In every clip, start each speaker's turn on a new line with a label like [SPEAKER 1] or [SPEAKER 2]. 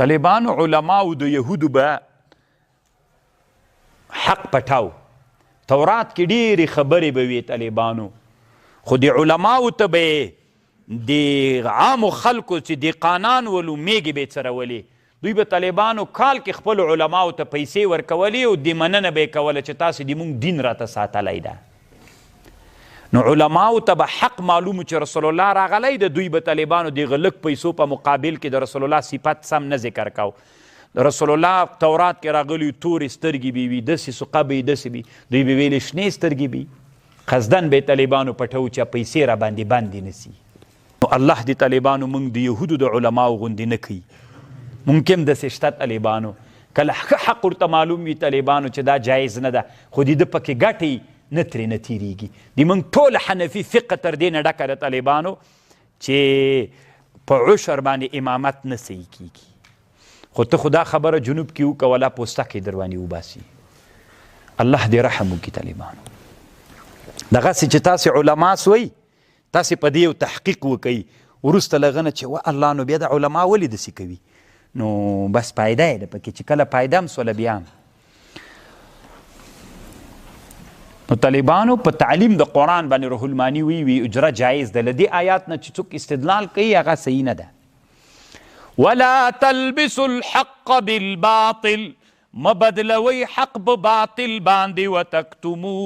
[SPEAKER 1] طالبانو علماو د یهودو به حق پټاو، تورات کې ډېرې خبرې به وي طالبانو، خو د علماو ته به د عامو خلکو چې دهقانان ولو میږې به یې څرولې، دوی به طالبانو کال کې خپلو علماو ته پیسې ورکولې او د مننه به یې کوله چې تاسې د مونږ دین راته ساتلی ده. نو علماو ته به حق معلوم چې رسول الله راغلی د دوی به طالبانو د غلق پیسو په مقابل کې د رسول الله صفت سم نه ذکر کو. رسول الله تورات کې راغلی تورې سترګې به وي، داسې سقه به یې داسې وي، دوی به ویلې شنې سترګې به قصدن به طالبانو پټو چې پیسې را باندې باندې نسی. نو الله د طالبانو موږ د یهودو د علماو غوندې نه کوي، ممکن داسې شته طالبانو کله حق ورته معلوم وي طالبانو چې دا جایز نه ده، خو د ده پکې ګټې نه ترې نه تېرېږي. د موږ ټول حنفي فقه تر دې نه ډکه د طالبانو چې په عشر باندې امامت نه صحیح کېږي. خو ته خو دا خبره جنوب کې وکوله پوسته کې در باندې وباسي. الله دې رحم وکړي طالبانو. دغسې چې تاسې علما سوئ، تاسې په دې یو تحقیق وکئ، وروسته له هغه نه چې الله نو بیا د علما ولې داسې کوي، نو بس فایده یې ده پکې چې کله فایده هم سوله بیا نو طالبانو په تعلیم د قرآن باندې روح المانی وی اجره جایز ده. له دې آیات نه چې څوک استدلال کوي هغه صحیح نه ده. ولا تلبسوا الحق بالباطل، مبدلوي حق بباطل باندې، وتکتمو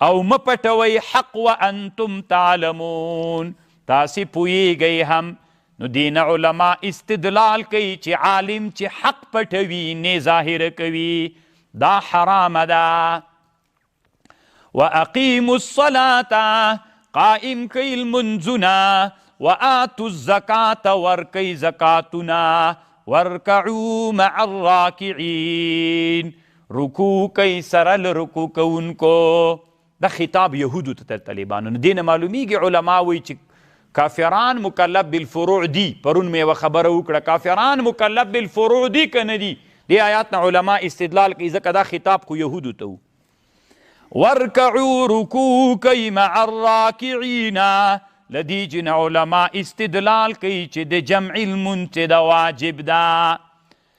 [SPEAKER 1] او مپټوي حق وانتم تعلمون، تاسې پوهیږئ هم. نو دین علما استدلال کوي چې عالم چې حق پټوي نه ظاهر کوي دا حرام ده. واقیموا الصلاة، قائم کوي لمنځونه، وآتوا الزکاة، ورکوي زکاتونه، ورکعوا مع الراکعین، رکوع کوي سره له رکوع کوونکو. دا خطاب یهودو ته طالبانو. نو دې نه معلومیږي علما وایي چې کافران مکلف بالفروع دي. پرون مې یوه خبره وکړه، کافران مکلف بالفروع دي که نه دي؟ دې آیات نه علما استدلال کوي ځکه دا خطاب خو یهودو ته و. ورکعوا، رکوع کوي مع الراکعین، لدی جن علما استدلال کوي چې د جمع المنت دا واجب ده.